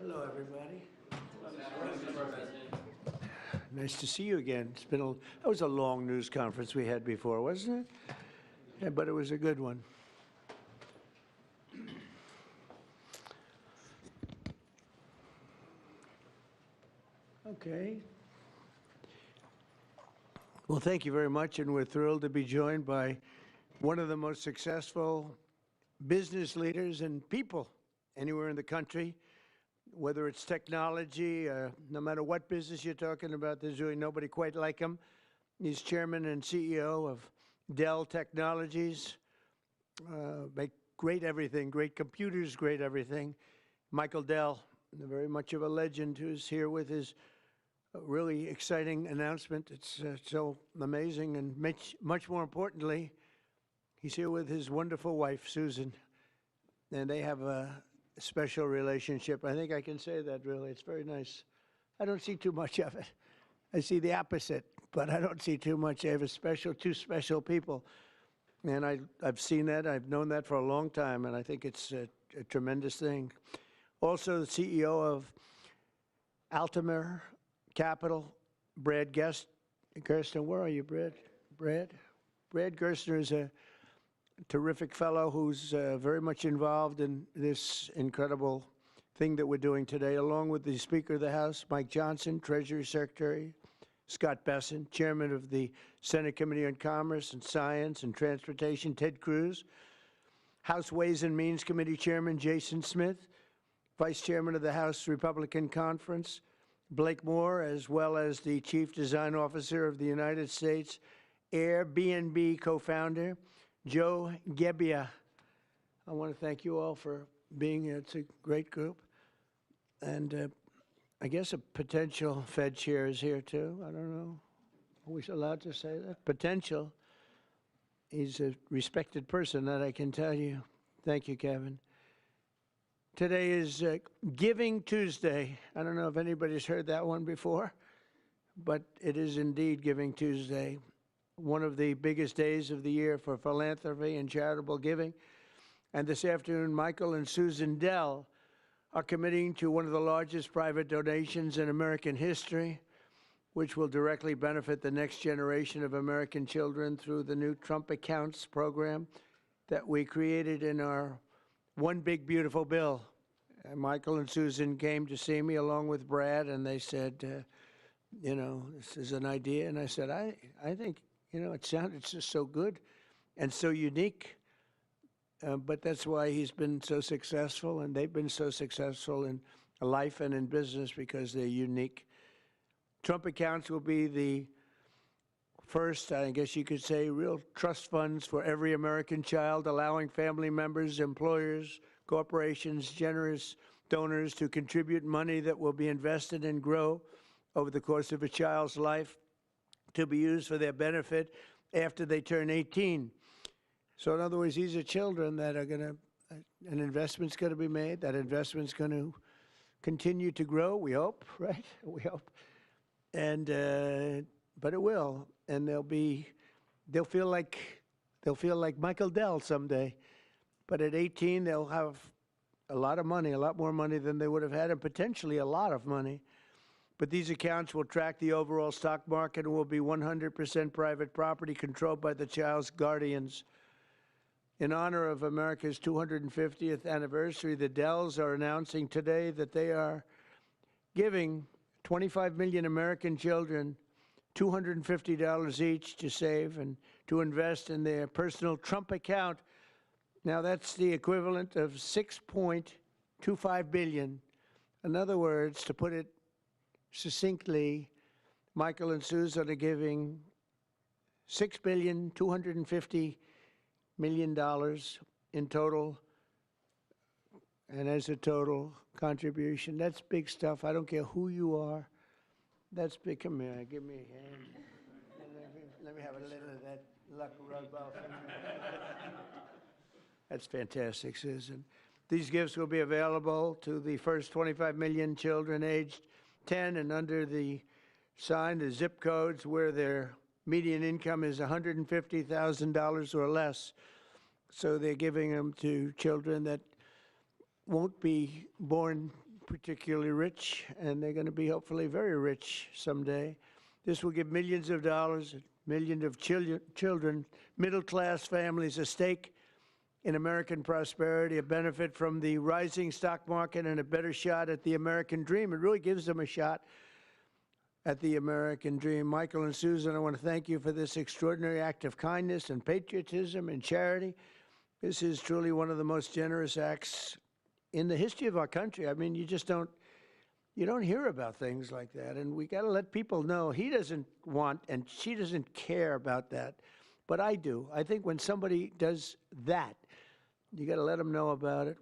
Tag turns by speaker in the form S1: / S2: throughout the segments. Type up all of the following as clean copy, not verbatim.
S1: Hello, everybody. Nice to see you again. That was a long news conference we had before, wasn't it? Yeah, but it was a good one. Okay. Well, thank you very much, and we're thrilled to be joined by one of the most successful business leaders and people anywhere in the country, whether it's technology, no matter what business you're talking about, there's really nobody quite like him. He's chairman and CEO of Dell Technologies, make great everything, great computers, great everything. Michael Dell, very much of a legend, who's here with his really exciting announcement. It's so amazing, and much more importantly, he's here with his wonderful wife, Susan, and they have a special relationship. I think I can say that, really. It's very nice. I don't see too much of it. I see the opposite, but I don't see too much. They have two special people, and I've seen that. I've known that for a long time, and I think it's a tremendous thing. Also, the CEO of Altamir Capital, Brad Gerstner. Where are you, Brad? Brad Gerstner is a terrific fellow who's very much involved in this incredible thing that we're doing today, along with the Speaker of the House, Mike Johnson, Treasury Secretary, Scott Besson, Chairman of the Senate Committee on Commerce and Science and Transportation, Ted Cruz, House Ways and Means Committee Chairman Jason Smith, Vice Chairman of the House Republican Conference, Blake Moore, as well as the Chief Design Officer of the United States Airbnb co-founder, Joe Gebbia. I want to thank you all for being here. It's a great group. And I guess a potential Fed chair is here, too. I don't know. Are we allowed to say that? Potential. He's a respected person, that I can tell you. Thank you, Kevin. Today is Giving Tuesday. I don't know if anybody's heard that one before, but it is indeed Giving Tuesday, one of the biggest days of the year for philanthropy and charitable giving. And this afternoon, Michael and Susan Dell are committing to one of the largest private donations in American history, which will directly benefit the next generation of American children through the new Trump Accounts program that we created in our One Big Beautiful Bill. And Michael and Susan came to see me along with Brad, and they said, you know, this is an idea. And I said, I think, you know, it sounded just so good and so unique. But that's why he's been so successful, and they've been so successful in life and in business, because they're unique. Trump Accounts will be the first, I guess you could say, real trust funds for every American child, allowing family members, employers, corporations, generous donors to contribute money that will be invested and grow over the course of a child's life to be used for their benefit after they turn 18. So in other words, these are children that are going to, an investment's going to be made. That investment's going to continue to grow, we hope, right? We hope. And, but it will. And they'll feel like Michael Dell someday. But at 18, they'll have a lot of money, a lot more money than they would have had, and potentially a lot of money. But these accounts will track the overall stock market and will be 100% private property controlled by the child's guardians. In honor of America's 250th anniversary, the Dells are announcing today that they are giving 25 million American children $250 each to save and to invest in their personal Trump account. Now, that's the equivalent of $6.25 billion. In other words, to put it succinctly, Michael and Susan are giving $6.25 billion in total, and as a total contribution. That's big stuff. I don't care who you are. That's big. Come here, give me a hand. Let me have a little of that luck rub off. That's fantastic, Susan. These gifts will be available to the first 25 million children aged 10 and under the zip codes where their median income is $150,000 or less. So they're giving them to children that won't be born particularly rich, and they're going to be hopefully very rich someday. This will give millions of dollars, millions of children, middle-class families a stake in American prosperity, a benefit from the rising stock market, and a better shot at the American dream. It really gives them a shot at the American dream. Michael and Susan, I want to thank you for this extraordinary act of kindness and patriotism and charity. This is truly one of the most generous acts in the history of our country. I mean, you don't hear about things like that, and we got to let people know he doesn't want and she doesn't care about that, but I do. I think when somebody does that, you got to let them know about it.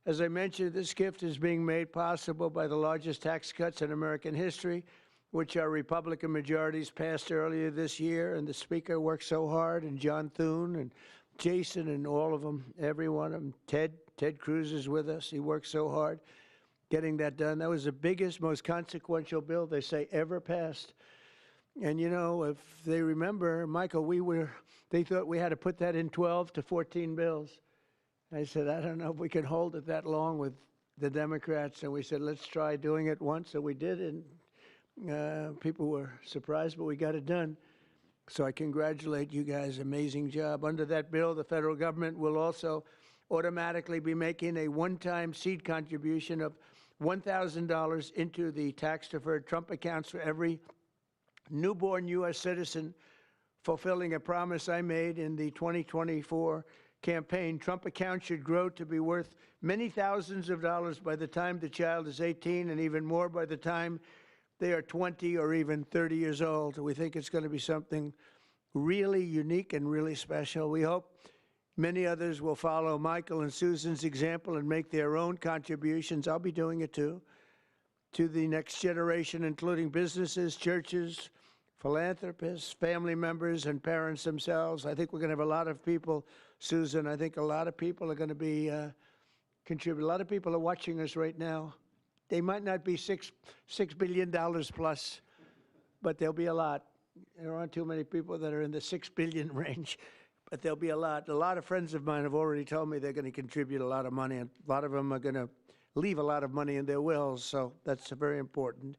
S1: As I mentioned, this gift is being made possible by the largest tax cuts in American history, which our Republican majorities passed earlier this year, and the Speaker worked so hard, and John Thune and Jason and all of them, every one of them. Ted Cruz is with us. He worked so hard getting that done. That was the biggest, most consequential bill, they say, ever passed. And, you know, if they remember, Michael, they thought we had to put that in 12 to 14 bills. I said, I don't know if we can hold it that long with the Democrats. And we said, let's try doing it once. So we did, and people were surprised, but we got it done. So I congratulate you guys. Amazing job. Under that bill, the federal government will also automatically be making a one-time seed contribution of $1,000 into the tax-deferred Trump accounts for every newborn U.S. citizen, fulfilling a promise I made in the 2024 campaign. Trump accounts should grow to be worth many thousands of dollars by the time the child is 18, and even more by the time they are 20 or even 30 years old. We think it's going to be something really unique and really special. We hope many others will follow Michael and Susan's example and make their own contributions. I'll be doing it too, to the next generation, including businesses, churches, philanthropists, family members, and parents themselves. I think we're going to have a lot of people, Susan. I think a lot of people are going to be contribute. A lot of people are watching us right now. They might not be $6 billion plus, but there'll be a lot. There aren't too many people that are in the 6 billion range, but there'll be a lot. A lot of friends of mine have already told me they're going to contribute a lot of money, and a lot of them are going to leave a lot of money in their wills, so that's very important.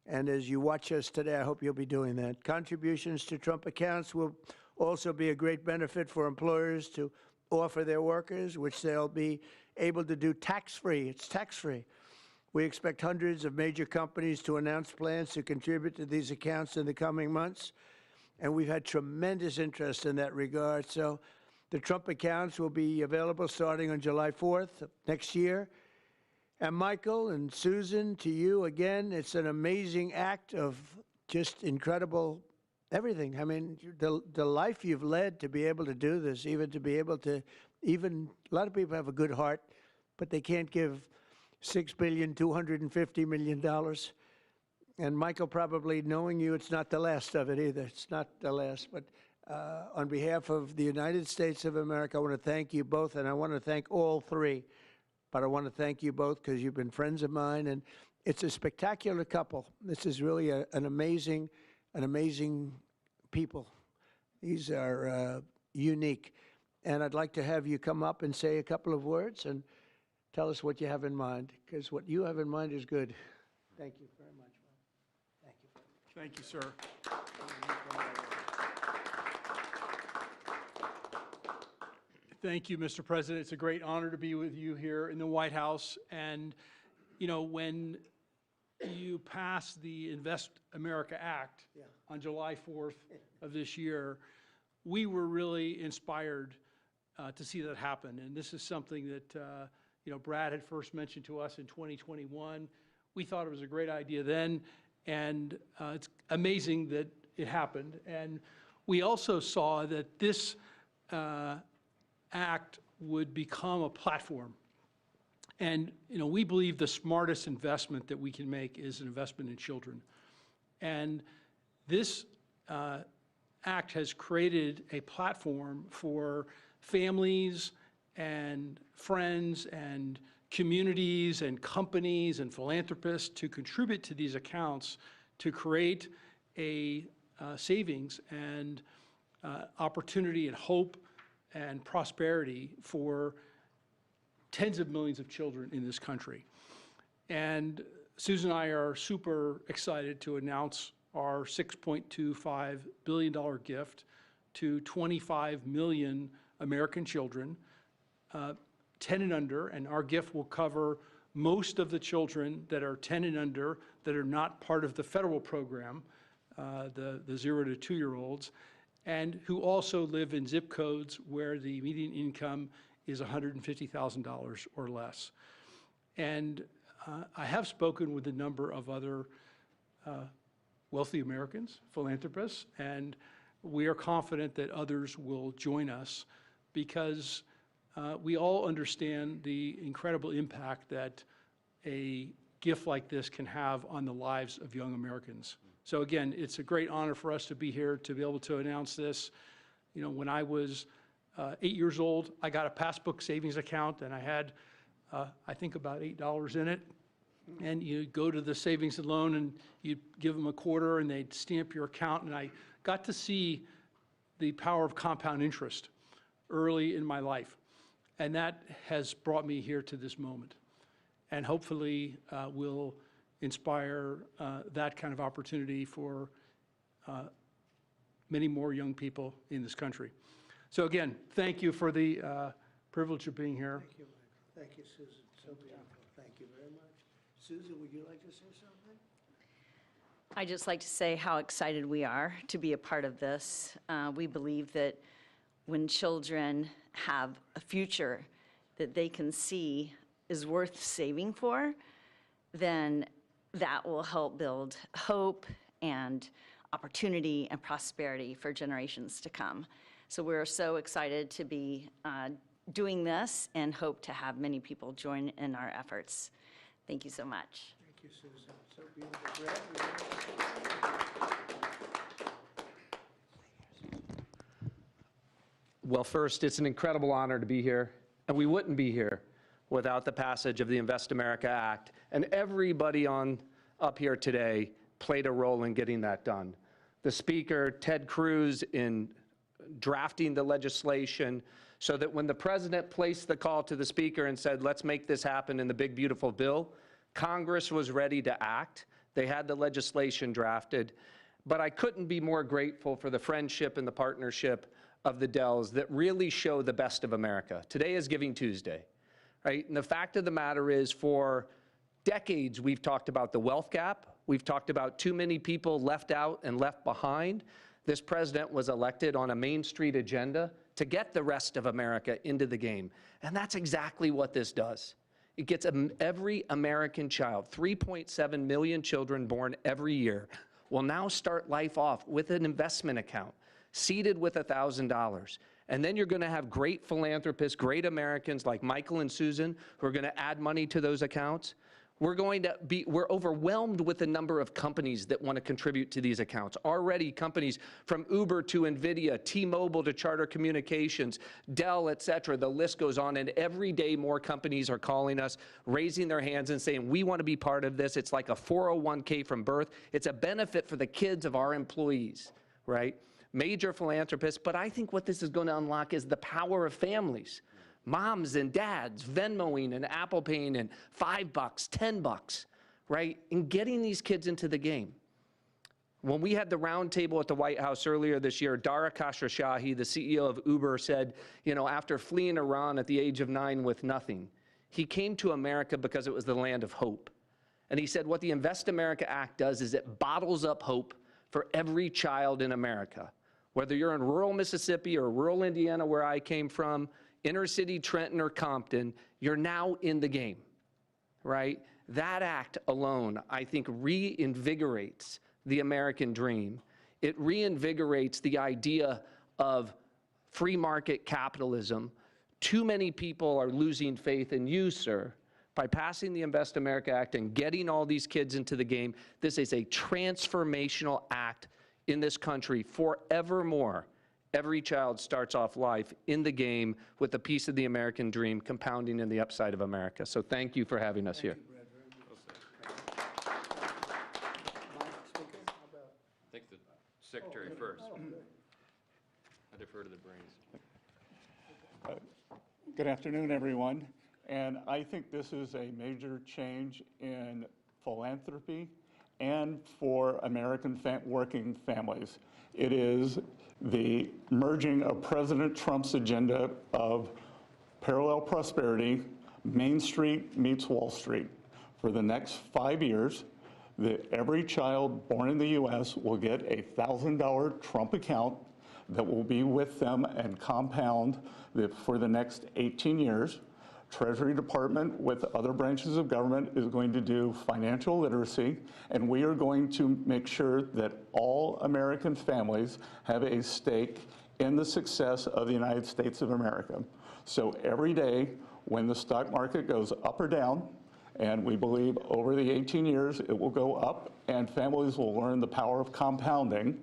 S1: And as you watch us today, I hope you'll be doing that. Contributions to Trump accounts will also be a great benefit for employers to offer their workers, which they'll be able to do tax-free. It's tax-free. We expect hundreds of major companies to announce plans to contribute to these accounts in the coming months, and we've had tremendous interest in that regard. So the Trump accounts will be available starting on July 4th of next year. And Michael and Susan, to you again, it's an amazing act of just incredible everything. I mean, the life you've led to be able to do this, even to be able to, a lot of people have a good heart, but they can't give $6.25 billion. And Michael, probably knowing you, it's not the last of it either. It's not the last. But on behalf of the United States of America, I want to thank you both, and I want to thank all three. But I want to thank you both because you've been friends of mine, and it's a spectacular couple. This is really an amazing people. These are unique. And I'd like to have you come up and say a couple of words and tell us what you have in mind, because what you have in mind is good. Thank you very much. Thank you.
S2: Thank you, sir. Thank you, Mr. President. It's a great honor to be with you here in the White House. And, you know, when you passed the Invest America Act on July 4th of this year, we were really inspired to see that happen. And this is something that, you know, Brad had first mentioned to us in 2021. We thought it was a great idea then, and it's amazing that it happened. And we also saw that this act would become a platform. And, you know, we believe the smartest investment that we can make is an investment in children. And this act has created a platform for families and friends and communities and companies and philanthropists to contribute to these accounts to create a savings and opportunity and hope and prosperity for tens of millions of children in this country. And Susan and I are super excited to announce our $6.25 billion gift to 25 million American children, 10 and under, and our gift will cover most of the children that are 10 and under that are not part of the federal program, the 0 to 2-year-olds, and who also live in zip codes where the median income is $150,000 or less. And I have spoken with a number of other wealthy Americans, philanthropists, and we are confident that others will join us because we all understand the incredible impact that a gift like this can have on the lives of young Americans. So again, it's a great honor for us to be here to be able to announce this. You know, when I was 8 years old, I got a passbook savings account and I had, I think about $8 in it. And you go to the savings and loan and you give them a quarter and they'd stamp your account. And I got to see the power of compound interest early in my life. And that has brought me here to this moment. And hopefully will inspire that kind of opportunity for many more young people in this country. So again, thank you for the privilege of being here.
S1: Thank you, Michael. Thank you, Susan. So beautiful. Thank you very much. Susan, would you like to say something?
S3: I'd just like to say how excited we are to be a part of this. We believe that when children have a future that they can see is worth saving for, then that will help build hope and opportunity and prosperity for generations to come. So we're so excited to be doing this and hope to have many people join in our efforts. Thank you so much.
S1: Thank you, Susan. So beautiful. Brad,
S4: Well, first, it's an incredible honor to be here, and we wouldn't be here without the passage of the Invest America Act, and everybody up here today played a role in getting that done. The Speaker, Ted Cruz, in drafting the legislation so that when the President placed the call to the Speaker and said, let's make this happen in the big, beautiful bill, Congress was ready to act. They had the legislation drafted, but I couldn't be more grateful for the friendship and the partnership of the Dells that really show the best of America. Today is Giving Tuesday, right? And the fact of the matter is, for decades, we've talked about the wealth gap. We've talked about too many people left out and left behind. This president was elected on a Main Street agenda to get the rest of America into the game. And that's exactly what this does. It gets every American child, 3.7 million children born every year, will now start life off with an investment account, seeded with $1,000. And then you're going to have great philanthropists, great Americans like Michael and Susan who are going to add money to those accounts. We're overwhelmed with the number of companies that want to contribute to these accounts. Already companies from Uber to NVIDIA, T-Mobile to Charter Communications, Dell, et cetera, the list goes on. And every day more companies are calling us, raising their hands and saying, we want to be part of this. It's like a 401k from birth. It's a benefit for the kids of our employees, right? Major philanthropists. But I think what this is going to unlock is the power of families. Moms and dads Venmoing and Apple Paying and $5, $10, right? And getting these kids into the game. When we had the roundtable at the White House earlier this year, Dara Khosrowshahi, the CEO of Uber, said, you know, after fleeing Iran at the age of 9 with nothing, he came to America because it was the land of hope. And he said what the Invest America Act does is it bottles up hope for every child in America. Whether you're in rural Mississippi or rural Indiana, where I came from, inner city Trenton or Compton, you're now in the game, right? That act alone, I think, reinvigorates the American dream. It reinvigorates the idea of free market capitalism. Too many people are losing faith in you, sir. By passing the Invest America Act and getting all these kids into the game, this is a transformational act in this country forevermore. Every child starts off life in the game with a piece of the American dream compounding in the upside of America. So thank you for having us here.
S5: I think the secretary first. I defer to the brains.
S6: Good afternoon, everyone. And I think this is a major change in philanthropy and for American working families. It is the merging of President Trump's agenda of parallel prosperity, Main Street meets Wall Street. For the next 5 years, every child born in the US will get a $1,000 Trump account that will be with them and compound for the next 18 years. Treasury Department with other branches of government is going to do financial literacy, and we are going to make sure that all American families have a stake in the success of the United States of America. So every day when the stock market goes up or down, and we believe over the 18 years it will go up and families will learn the power of compounding,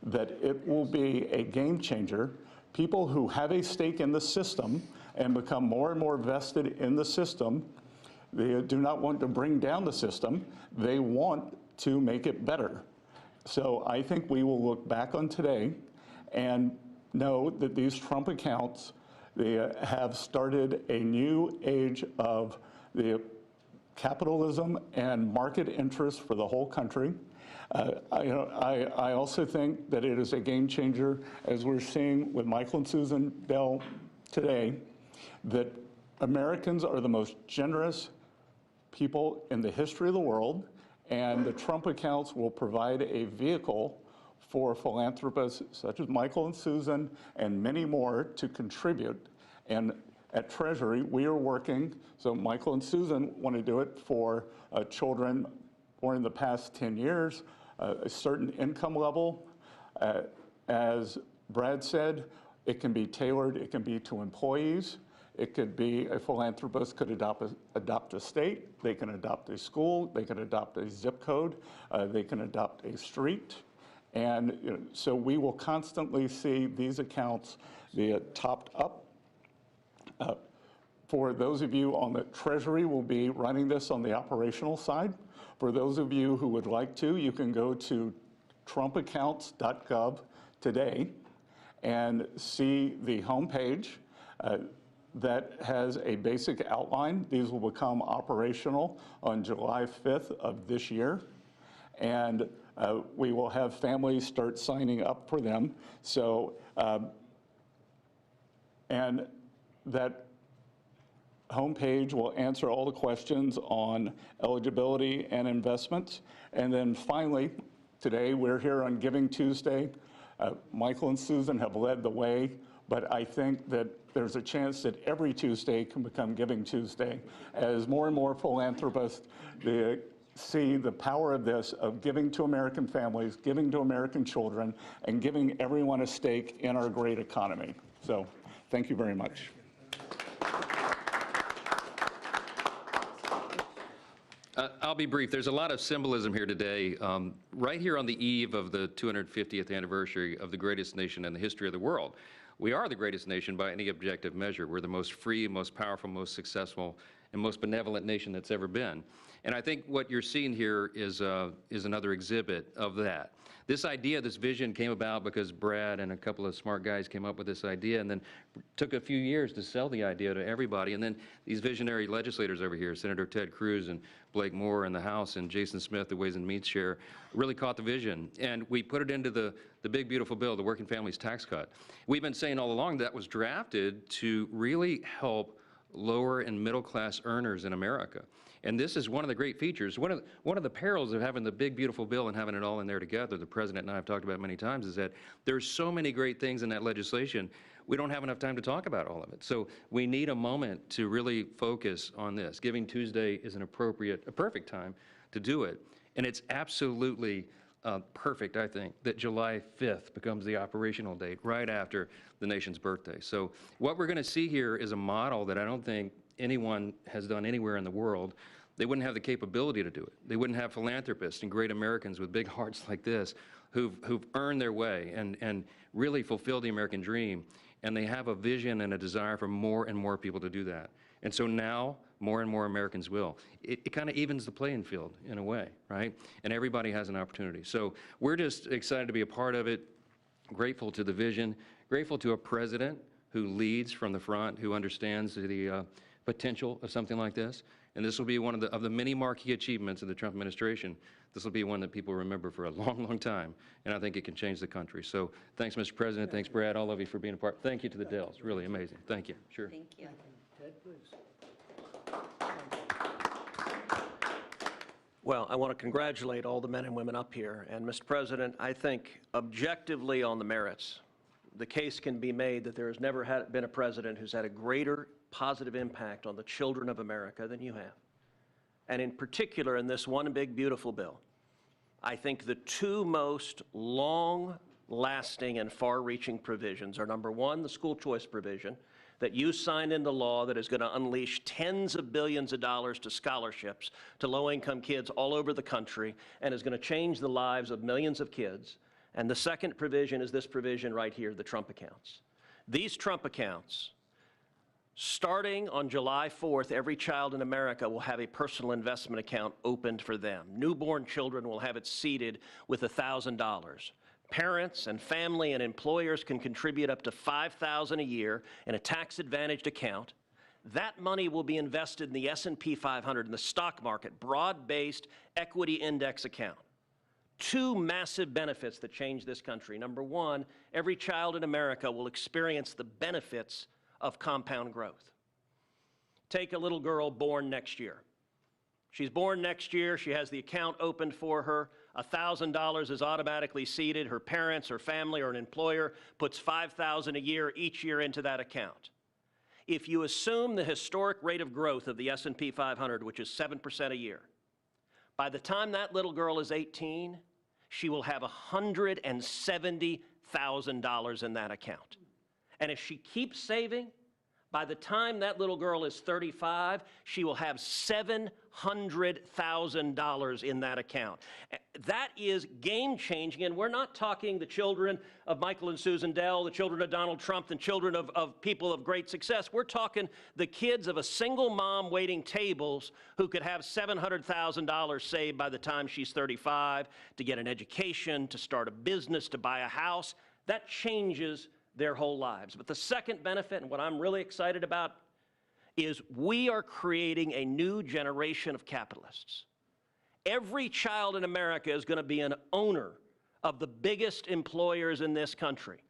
S6: that it will be a game changer. People who have a stake in the system and become more and more vested in the system, they do not want to bring down the system, they want to make it better. So I think we will look back on today and know that these Trump accounts, they have started a new age of the capitalism and market interest for the whole country. I also think that it is a game changer, as we're seeing with Michael and Susan Dell today, that Americans are the most generous people in the history of the world, and the Trump accounts will provide a vehicle for philanthropists such as Michael and Susan and many more to contribute. And at Treasury, we are working, so Michael and Susan want to do it for children born in the past 10 years, a certain income level. As Brad said, it can be tailored, it can be to employees. It could be a philanthropist could adopt a state, they can adopt a school, they can adopt a zip code, they can adopt a street. And so we will constantly see these accounts be topped up. For those of you on the Treasury, will be running this on the operational side. For those of you who would like to, you can go to trumpaccounts.gov today and see the homepage that has a basic outline. These will become operational on July 5th of this year. And we will have families start signing up for them. So, and that homepage will answer all the questions on eligibility and investments. And then finally, today we're here on Giving Tuesday. Michael and Susan have led the way, but I think that there's a chance that every Tuesday can become Giving Tuesday as more and more philanthropists see the power of this, of giving to American families, giving to American children, and giving everyone a stake in our great economy. So thank you very much.
S5: I'll be brief. There's a lot of symbolism here today. Right here on the eve of the 250th anniversary of the greatest nation in the history of the world. We are the greatest nation by any objective measure. We're the most free, most powerful, most successful, and most benevolent nation that's ever been. And I think what you're seeing here is another exhibit of that. This idea, this vision came about because Brad and a couple of smart guys came up with this idea and then took a few years to sell the idea to everybody. And then these visionary legislators over here, Senator Ted Cruz and Blake Moore in the House and Jason Smith, the Ways and Means Chair, really caught the vision. And we put it into the big, beautiful bill, the Working Families Tax Cut. We've been saying all along that was drafted to really help lower and middle class earners in America. And this is one of the great features. One of the perils of having the big, beautiful bill and having it all in there together, the President and I have talked about many times, is that there's so many great things in that legislation, we don't have enough time to talk about all of it. So we need a moment to really focus on this. Giving Tuesday is a perfect time to do it. And it's absolutely perfect, I think, that July 5th becomes the operational date right after the nation's birthday. So what we're going to see here is a model that I don't think anyone has done anywhere in the world. They wouldn't have the capability to do it. They wouldn't have philanthropists and great Americans with big hearts like this who've earned their way and really fulfilled the American dream. And they have a vision and a desire for more and more people to do that. And so now, more and more Americans will. It kind of evens the playing field in a way, right? And everybody has an opportunity. So we're just excited to be a part of it, grateful to the vision, grateful to a president who leads from the front, who understands the potential of something like this. And this will be one of the many marquee achievements of the Trump administration. This will be one that people remember for a long, long time, and I think it can change the country. So thanks, Mr. President. Thanks, Brad, all of you for being a part. Thank you to the Dells. Really amazing. Thank you. Sure.
S3: Thank you.
S1: Ted, please.
S7: Well, I want to congratulate all the men and women up here. And, Mr. President, I think objectively on the merits, the case can be made that there has never been a president who's had a greater positive impact on the children of America than you have. And in particular, in this one big, beautiful bill, I think the two most long-lasting and far-reaching provisions are, number one, the school choice provision that you signed into law that is going to unleash tens of billions of dollars to scholarships to low-income kids all over the country and is going to change the lives of millions of kids. And the second provision is this provision right here, the Trump accounts. These Trump accounts, starting on July 4th, every child in America will have a personal investment account opened for them. Newborn children will have it seeded with $1,000. Parents and family and employers can contribute up to $5,000 a year in a tax-advantaged account. That money will be invested in the S&P 500 in the stock market, broad-based equity index account. Two massive benefits that change this country. Number one, every child in America will experience the benefits of compound growth. Take a little girl born next year. She's born next year. She has the account opened for her. $1,000 is automatically seeded. Her parents, her family, or an employer puts $5,000 a year each year into that account. If you assume the historic rate of growth of the S&P 500, which is 7% a year, by the time that little girl is 18, she will have $170,000 in that account. And if she keeps saving, by the time that little girl is 35, she will have $700,000 in that account. That is game-changing, and we're not talking the children of Michael and Susan Dell, the children of Donald Trump, the children of people of great success. We're talking the kids of a single mom waiting tables who could have $700,000 saved by the time she's 35 to get an education, to start a business, to buy a house. That changes their whole lives. But the second benefit, and what I'm really excited about, is we are creating a new generation of capitalists. Every child in America is going to be an owner of the biggest employers in this country.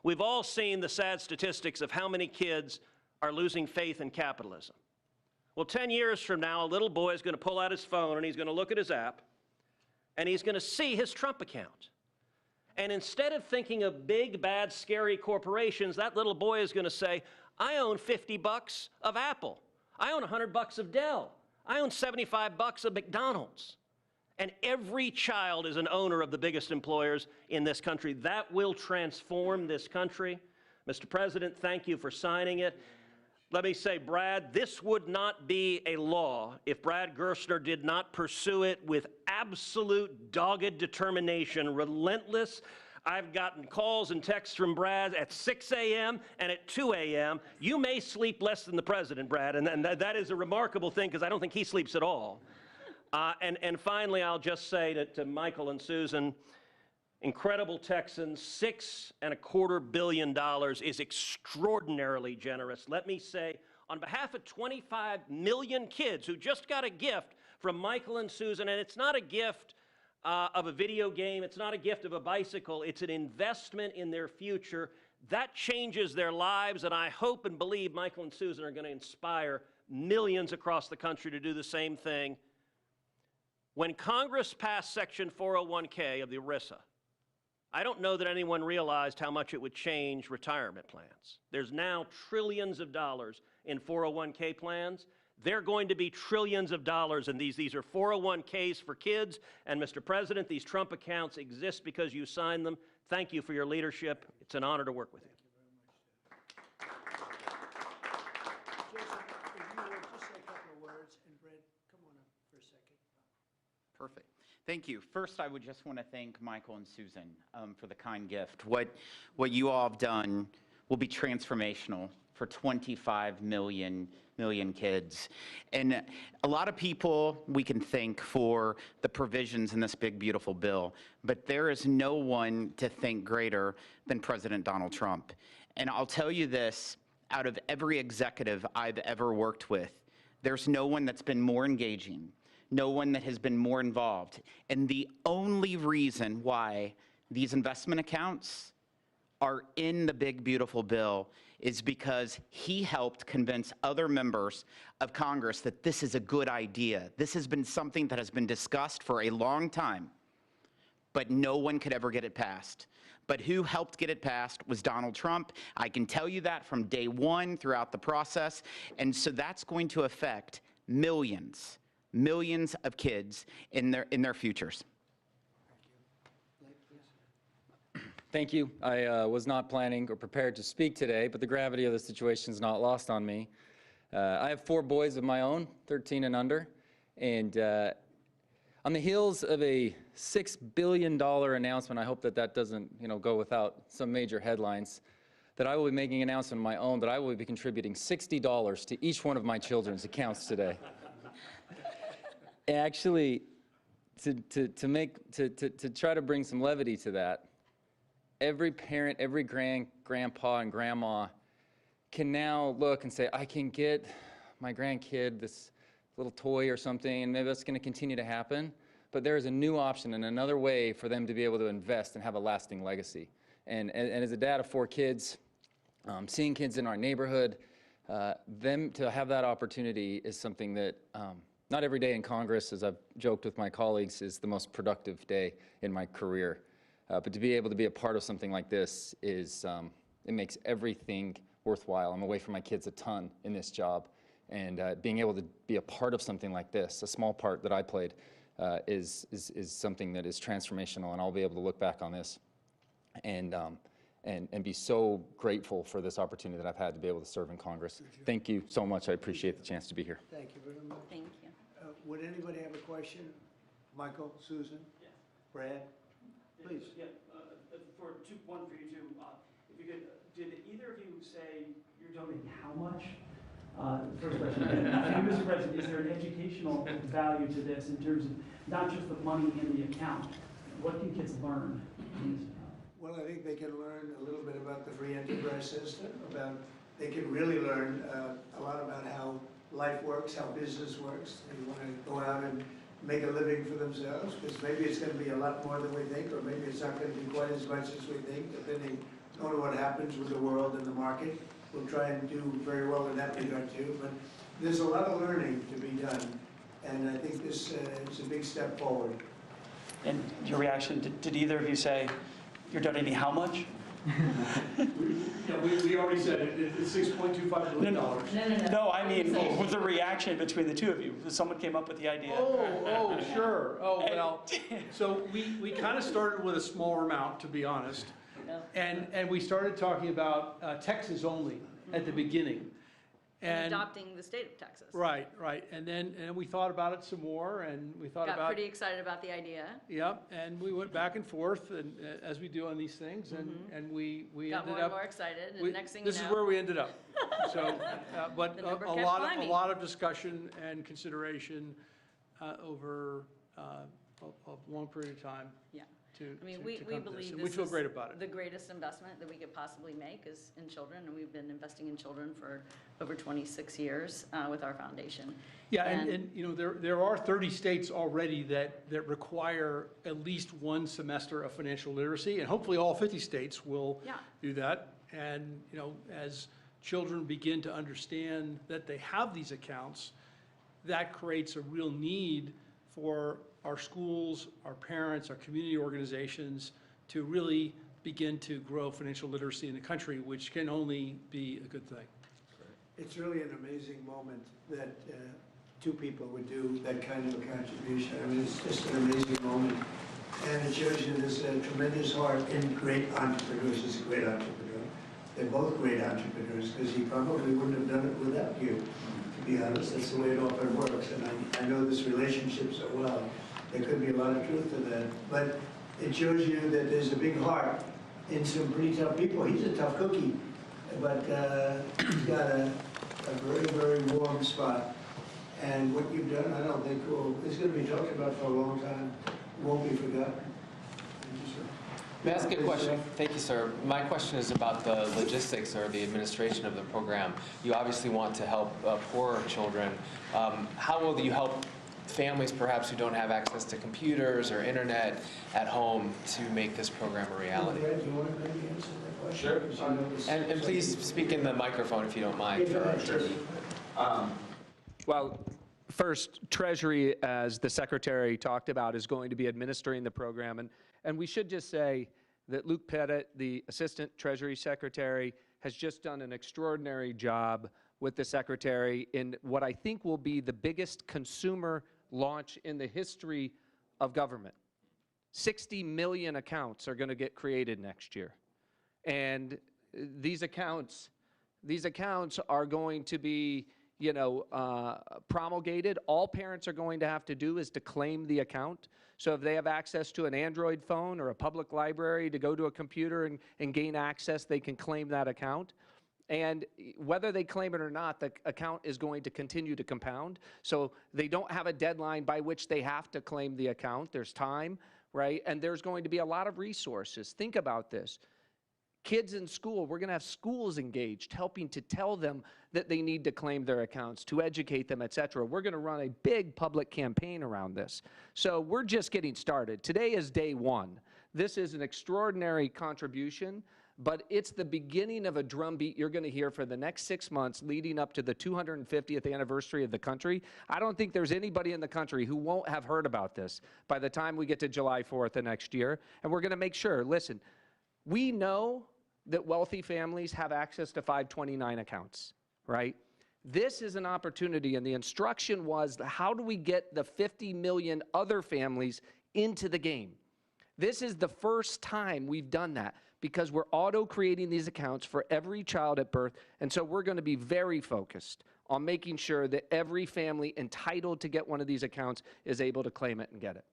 S7: We've all seen the sad statistics of how many kids are losing faith in capitalism. Well, 10 years from now, a little boy is going to pull out his phone and he's going to look at his app and he's going to see his Trump account. And instead of thinking of big, bad, scary corporations, that little boy is going to say, I own $50 of Apple. I own $100 of Dell. I own $75 of McDonald's. And every child is an owner of the biggest employers in this country. That will transform this country. Mr. President, thank you for signing it. Let me say, Brad, this would not be a law if Brad Gerstner did not pursue it with absolute dogged determination, relentless. I've gotten calls and texts from Brad at 6 a.m. and at 2 a.m. You may sleep less than the president, Brad, and that is a remarkable thing because I don't think he sleeps at all. And finally, I'll just say to Michael and Susan, incredible Texans, $6.25 billion is extraordinarily generous. Let me say, on behalf of 25 million kids who just got a gift from Michael and Susan, and it's not a gift of a video game, it's not a gift of a bicycle, it's an investment in their future. That changes their lives, and I hope and believe Michael and Susan are going to inspire millions across the country to do the same thing. When Congress passed Section 401k of the ERISA, I don't know that anyone realized how much it would change retirement plans. There's now trillions of dollars in 401k plans. They're going to be trillions of dollars in these. These are 401ks for kids. And Mr. President, these Trump accounts exist because you signed them. Thank you for your leadership. It's an honor to work with you.
S1: Joseph, if you would just say a couple of words, and Brad, come on up for a second.
S8: Perfect. Thank you. First, I would just want to thank Michael and Susan for the kind gift. What you all have done will be transformational for 25 million kids. And a lot of people we can thank for the provisions in this big, beautiful bill, but there is no one to thank greater than President Donald Trump. And I'll tell you this, out of every executive I've ever worked with, there's no one that's been more engaging, no one that has been more involved. And the only reason why these investment accounts are in the big, beautiful bill is because he helped convince other members of Congress that this is a good idea. This has been something that has been discussed for a long time, but no one could ever get it passed. But who helped get it passed was Donald Trump. I can tell you that from day one throughout the process. And so that's going to affect millions of kids in their futures.
S9: Thank you. I was not planning or prepared to speak today, but the gravity of the situation is not lost on me. I have 4 boys of my own, 13 and under, and on the heels of a $6 billion announcement, I hope that that doesn't, go without some major headlines, that I will be making an announcement of my own that I will be contributing $60 to each one of my children's accounts today. Actually, to try to bring some levity to that, every parent, every grandpa and grandma can now look and say, I can get my grandkid this little toy or something, and maybe that's going to continue to happen. But there is a new option and another way for them to be able to invest and have a lasting legacy. And as a dad of 4 kids, seeing kids in our neighborhood, them to have that opportunity is something that not every day in Congress, as I've joked with my colleagues, is the most productive day in my career. But to be able to be a part of something like this is, it makes everything worthwhile. I'm away from my kids a ton in this job, and being able to be a part of something like this, a small part that I played, is something that is transformational, and I'll be able to look back on this and be so grateful for this opportunity that I've had to be able to serve in Congress. Thank you so much. I appreciate the chance to be here.
S1: Thank you very much.
S3: Thank you.
S1: Would anybody have a question? Michael, Susan, Brad, please.
S10: Yeah, one for you two. If you could, did either of you say you're donating how much? First question. And for you, Mr. President, is there an educational value to this in terms of not just the money in the account? What can kids learn in this account?
S1: Well, I think they can learn a little bit about the free enterprise system, they can really learn a lot about how life works, how business works. They want to go out and make a living for themselves, because maybe it's going to be a lot more than we think, or maybe it's not going to be quite as much as we think, depending on what happens with the world and the market. We'll try and do very well in that regard too, but there's a lot of learning to be done, and I think this is a big step forward.
S10: And your reaction, did either of you say you're donating how much?
S2: We already said it, it's $6.25 billion.
S10: No, I mean, with the reaction between the two of you, someone came up with the idea.
S2: Oh, sure. Oh, well, so we kind of started with a smaller amount, to be honest. And we started talking about Texas only at the beginning.
S3: And adopting the state of Texas.
S2: Right. And then we thought about it some more, and we thought
S3: Got
S2: about...
S3: pretty excited about the idea.
S2: Yep, and we went back and forth, and as we do on these things, and we
S3: Got
S2: ended
S3: more
S2: up...
S3: and more excited, and next thing you know...
S2: This is where we ended up. So, but
S3: The number
S2: a
S3: kept climbing.
S2: lot of discussion and consideration over a long period of time.
S3: Yeah.
S2: I
S3: mean,
S2: to
S3: we
S2: come to this,
S3: believe
S2: and
S3: this
S2: we feel
S3: is
S2: great about it.
S3: the greatest investment that we could possibly make is in children, and we've been investing in children for over 26 years with our foundation.
S2: Yeah, and there are 30 states already that require at least one semester of financial literacy, and hopefully all 50 states will do that. And as children begin to understand that they have these accounts, that creates a real need for our schools, our parents, our community organizations to really begin to grow financial literacy in the country, which can only be a good thing.
S1: It's really an amazing moment that 2 people would do that kind of a contribution. I mean, it's just an amazing moment. And it shows you there's a tremendous heart in great entrepreneurs. He's a great entrepreneur. They're both great entrepreneurs, because he probably wouldn't have done it without you, to be honest. That's the way it often works. And I know this relationship so well. There could be a lot of truth to that. But it shows you that there's a big heart in some pretty tough people. He's a tough cookie, but he's got a very, very warm spot. And what you've done, I don't think it's going to be talked about for a long time. It won't be forgotten. Thank you, sir.
S11: May I ask a question? Thank you, sir. My question is about the logistics or the administration of the program. You obviously want to help poorer children. How will you help families perhaps who don't have access to computers or internet at home to make this program a reality?
S1: Brad, do you want to maybe answer that question?
S11: Sure. And please speak in the microphone if you don't mind.
S4: Well, first, Treasury, as the Secretary talked about, is going to be administering the program. And we should just say that Luke Pettit, the Assistant Treasury Secretary, has just done an extraordinary job with the Secretary in what I think will be the biggest consumer launch in the history of government. 60 million accounts are going to get created next year. And these accounts are going to be, promulgated. All parents are going to have to do is to claim the account. So if they have access to an Android phone or a public library to go to a computer and gain access, they can claim that account. And whether they claim it or not, the account is going to continue to compound. So they don't have a deadline by which they have to claim the account. There's time, right? And there's going to be a lot of resources. Think about this. Kids in school, we're going to have schools engaged, helping to tell them that they need to claim their accounts, to educate them, et cetera. We're going to run a big public campaign around this. So we're just getting started. Today is day one. This is an extraordinary contribution, but it's the beginning of a drumbeat you're going to hear for the next 6 months leading up to the 250th anniversary of the country. I don't think there's anybody in the country who won't have heard about this by the time we get to July 4th of next year. And we're going to make sure, listen, we know that wealthy families have access to 529 accounts, right? This is an opportunity, and the instruction was, how do we get the 50 million other families into the game? This is the first time we've done that because we're auto-creating these accounts for every child at birth, and so we're going to be very focused on making sure that every family entitled to get one of these accounts is able to claim it and get it.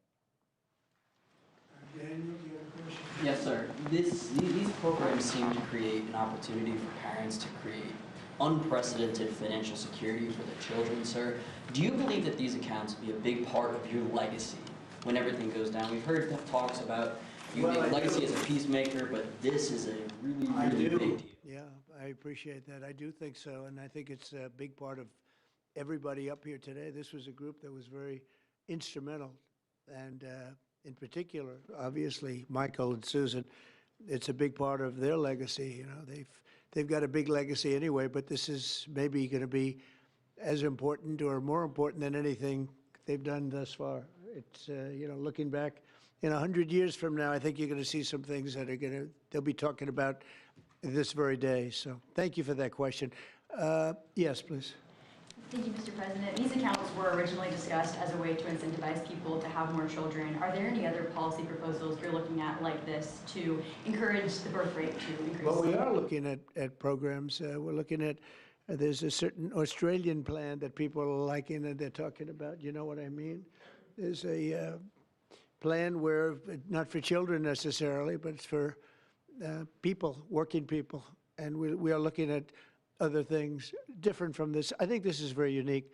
S1: Daniel, do you have a question?
S12: Yes, sir. These programs seem to create an opportunity for parents to create unprecedented financial security for their children, sir. Do you believe that these accounts will be a big part of your legacy when everything goes down? We've heard talks about legacy as a peacemaker, but this is a really, really big deal.
S1: Yeah, I appreciate that. I do think so, and I think it's a big part of everybody up here today. This was a group that was very instrumental, and in particular, obviously, Michael and Susan, it's a big part of their legacy. They've got a big legacy anyway, but this is maybe going to be as important or more important than anything they've done thus far. It's, looking back, 100 years from now, I think you're going to see some things that they'll be talking about this very day. So thank you for that question. Yes, please.
S13: Thank you, Mr. President. These accounts were originally discussed as a way to incentivize people to have more children. Are there any other policy proposals you're looking at like this to encourage the birth rate to increase?
S1: Well, we are looking at programs. We're looking at, there's a certain Australian plan that people are liking and they're talking about. You know what I mean? There's a plan where, not for children necessarily, but it's for people, working people. And we are looking at other things different from this. I think this is very unique,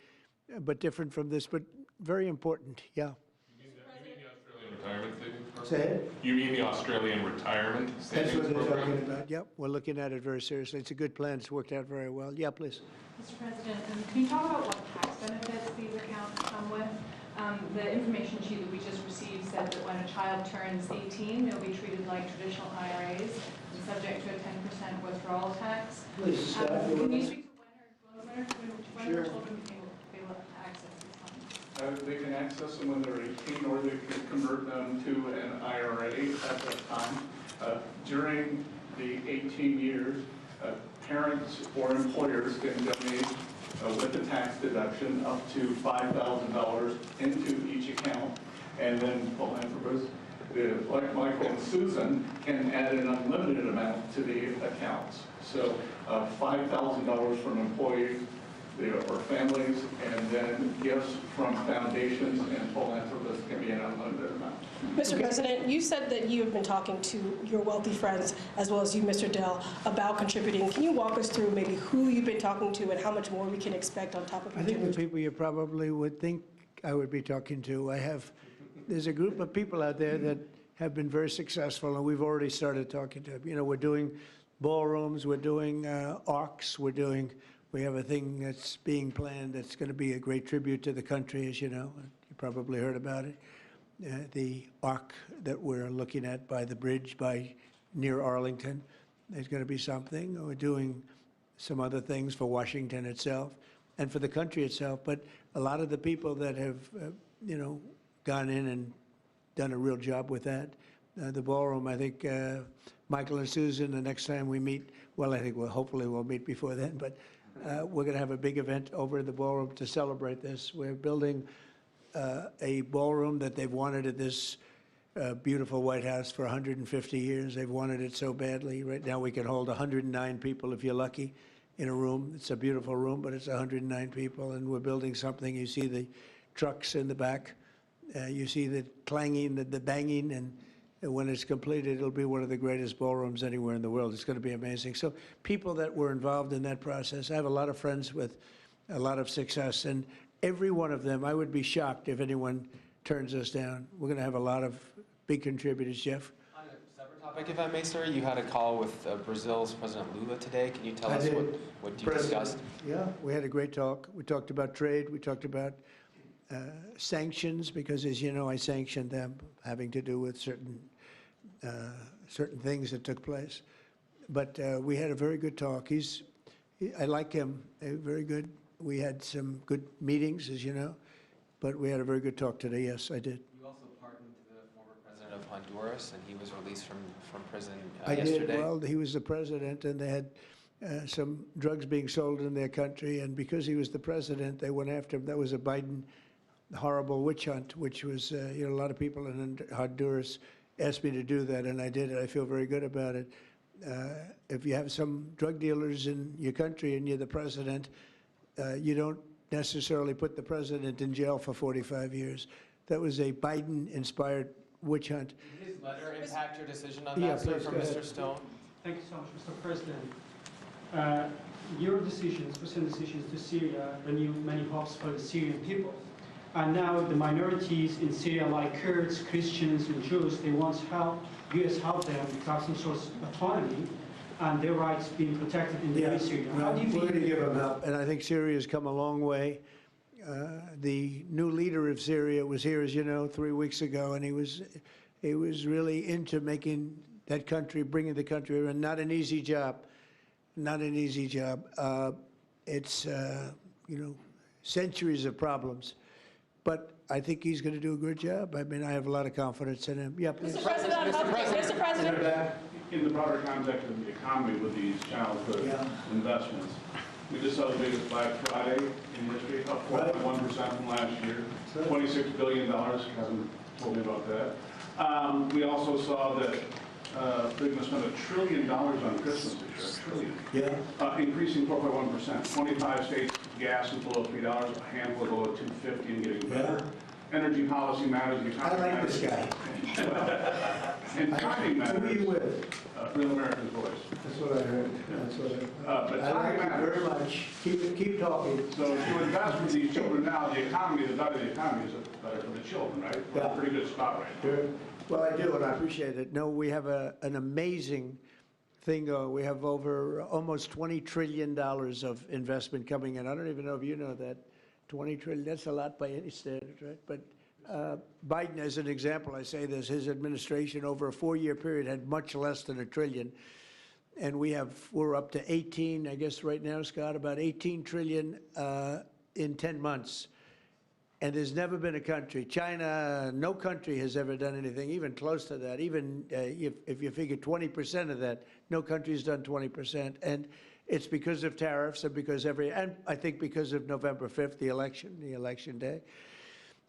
S1: but different from this, but very important. Yeah.
S14: You mean the Australian retirement savings program?
S1: Say it?
S14: You mean the Australian retirement savings
S1: That's what they're
S14: program?
S1: talking about. Yep, we're looking at it very seriously. It's a good plan. It's worked out very well. Yeah, please.
S15: Mr. President, can you talk about what tax benefits these accounts come with? The information sheet that we just received said that when a child turns 18, they'll be treated like traditional IRAs and subject to a 10% withdrawal tax.
S1: Please,
S15: can you speak to when
S1: Sure.
S15: are children able to access these funds?
S6: They can access them when they're 18, or they can convert them to an IRA at that time. During the 18 years, parents or employers can donate with the tax deduction up to $5,000 into each account, and then philanthropists, like Michael and Susan, can add an unlimited amount to the accounts. So $5,000 from employees or families, and then gifts from foundations and philanthropists can be an unlimited amount.
S16: Mr. President, you said that you have been talking to your wealthy friends, as well as you, Mr. Dell, about contributing. Can you walk us through maybe who you've been talking to and how much more we can expect on top of
S1: I think the people you probably would think I would be talking to. There's a group of people out there that have been very successful, and we've already started talking to them. You know, we're doing ballrooms, we're doing arcs, we have a thing that's being planned that's going to be a great tribute to the country, as you know. You probably heard about it. The arc that we're looking at by the bridge near Arlington, there's going to be something. We're doing some other things for Washington itself and for the country itself. But a lot of the people that have, you know, gone in and done a real job with that. The ballroom, I think Michael and Susan, the next time we meet, well, I think hopefully we'll meet before then, but we're going to have a big event over in the ballroom to celebrate this. We're building a ballroom that they've wanted at this beautiful White House for 150 years. They've wanted it so badly. Right now we can hold 109 people if you're lucky in a room. It's a beautiful room, but it's 109 people, and we're building something. You see the trucks in the back. You see the clanging, the banging, and when it's completed, it'll be one of the greatest ballrooms anywhere in the world. It's going to be amazing. So people that were involved in that process, I have a lot of friends with a lot of success, and every one of them, I would be shocked if anyone turns us down. We're going to have a lot of big contributors, Jeff.
S11: On a separate topic, if I may, sir, you had a call with Brazil's President Lula today. Can you tell us what you discussed?
S1: Yeah, we had a great talk. We talked about trade. We talked about sanctions, because, as you know, I sanctioned them, having to do with certain things that took place. But we had a very good talk. I like him. Very good. We had some good meetings, as you know, but we had a very good talk today. Yes, I did.
S11: You also pardoned the former president of Honduras, and he was released from prison
S1: yesterday.
S11: I did.
S1: Well, he was the president, and they had some drugs being sold in their country, and because he was the president, they went after him. That was a Biden horrible witch hunt, which was, you know, a lot of people in Honduras asked me to do that, and I did it. I feel very good about it. If you have some drug dealers in your country and you're the president, you don't necessarily put the president in jail for 45 years. That was a Biden-inspired witch hunt.
S11: Did his letter impact your decision on that, sir, from Mr. Stone?
S10: Thank you so much, Mr. President. Your decisions, recent decisions to Syria, renewed many hopes for the Syrian people. And now the minorities in Syria, like Kurds, Christians, and Jews, they want help, U.S. help them to have some sort of autonomy and their rights being protected in the Syria.
S1: Well, we're going to give them help, and I think Syria has come a long way. The new leader of Syria was here, as you know, 3 weeks ago, and he was really into making that country, bringing the country around. Not an easy job. Not an easy job. It's, you know, centuries of problems. But I think he's going to do a good job. I mean, I have a lot of confidence in him. Yeah, please.
S16: Mr. President, Mr. President.
S14: In the broader context of the economy with these childhood investments, we just saw the biggest Black Friday in history, up 4.1% from last year, $26 billion. Kevin told me about that. We also saw that they're going to spend $1 trillion on Christmas this year, $1 trillion. Yeah. Increasing 4.1%. 25 states, gas is below $3, a handful below $2.50 and getting better. Energy policy matters. The economy
S1: I like
S14: matters.
S1: this guy.
S14: And timing matters.
S1: Who are you with?
S14: Real American Voice.
S1: That's what I heard. That's what
S14: But
S1: I like
S14: timing
S1: you very
S14: matters.
S1: much. Keep talking.
S14: So to invest with these children now, the economy, the better the economy is, better for the children, right? We're in a pretty good spot right now.
S1: Sure. Well, I do, and I appreciate it. No, we have an amazing thing. We have over almost $20 trillion of investment coming in. I don't even know if you know that. 20 trillion, that's a lot by any standard, right? But Biden, as an example, I say this, his administration over a 4-year period had much less than $1 trillion. And we're up to 18, I guess right now, Scott, about 18 trillion in 10 months. And there's never been a country, China, no country has ever done anything even close to that. Even if you figure 20% of that, no country's done 20%. And it's because of tariffs and and I think because of November 5th, the election day.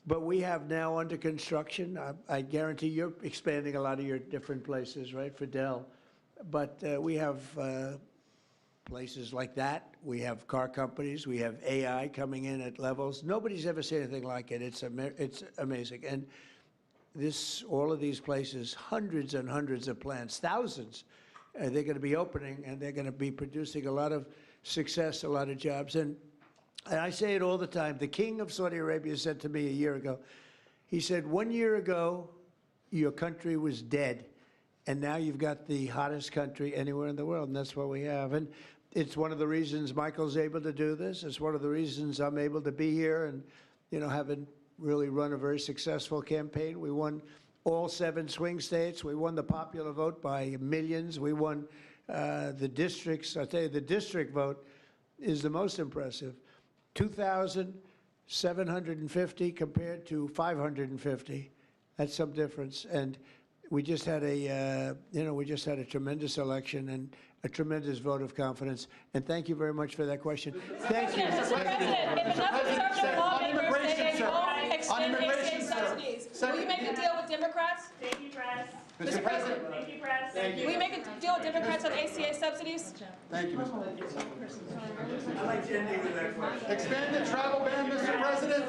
S1: But we have now under construction, I guarantee you're expanding a lot of your different places, right, for Dell. But we have places like that. We have car companies. We have AI coming in at levels. Nobody's ever seen anything like it. It's amazing. And all of these places, hundreds and hundreds of plants, thousands, they're going to be opening, and they're going to be producing a lot of success, a lot of jobs. And I say it all the time. The king of Saudi Arabia said to me a year ago, he said, 1 year ago, your country was dead. And now you've got the hottest country anywhere in the world, and that's what we have. And it's one of the reasons Michael's able to do this. It's one of the reasons I'm able to be here and, you know, having really run a very successful campaign. We won all 7 swing states. We won the popular vote by millions. We won the districts. I'll tell you, the district vote is the most impressive. 2,750 compared to 550. That's some difference. And we just had a, we just had a tremendous election and a tremendous vote of confidence. And thank you very much for that question. Thank you.
S16: Mr. President, if enough conservative lawmakers say they won't extend ACA subsidies, will you make a deal with Democrats?
S10: Thank you, press.
S16: Mr. President,
S10: Thank you, press.
S16: will you make a deal with Democrats on ACA subsidies?
S1: Thank you, Mr. I like to end with that question.
S17: Expand the travel ban, Mr. President.